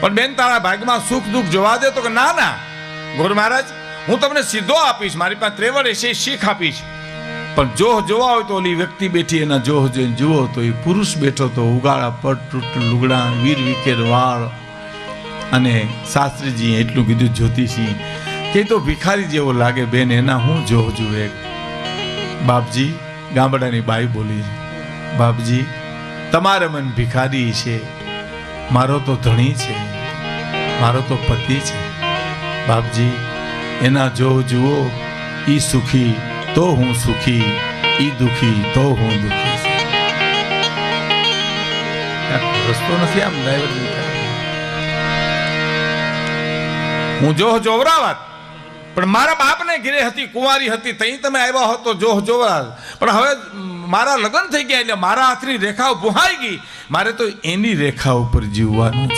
પણ બેન તારા ભાગમાં સુખ દુઃખ જોવા દે તો કે ના ના ગુરુ મહારાજ હું તમને સીધો આપીશ, મારી પાસે ત્રેવડ છે શીખ આપીશ, પણ જોહ જોવા હોય તો ઓલી વ્યક્તિ બેઠી એના જોહ જોઈને જુઓ તો એ પુરુષ બેઠો તો ઉગાડા પટ તૂટ લુગડા વીર વિકેર વાળ, અને શાસ્ત્રીજી એટલું કીધું જ્યોતિષી કે તો ભિખારી જેવો લાગે બેન, એના હું જોહ જુએ. બાપજી ગામડાની બાઈ બોલી, બાપજી તમારે મન ભિખારી છે, મારો તો ધણી છે, મારો તો પતિ છે. બાપજી એના જોહ જુઓ, ઈ સુખી તો હું સુખી, ઈ દુખી તો હું દુખી. રસ્તો નથી આમ ડ્રાઈવર, હું જોહ જોવરાવત પણ મારા બાપને ઘરે હતી, કુંવારી હતી, તઈ તમે આવ્યા હો તો જોહ જોવરાવ, પણ હવે મારા લગ્ન થઈ ગયા એટલે મારા હાથની રેખાઓ ભૂહાઈ ગઈ, મારે તો એની રેખા ઉપર જીવવાનું છે.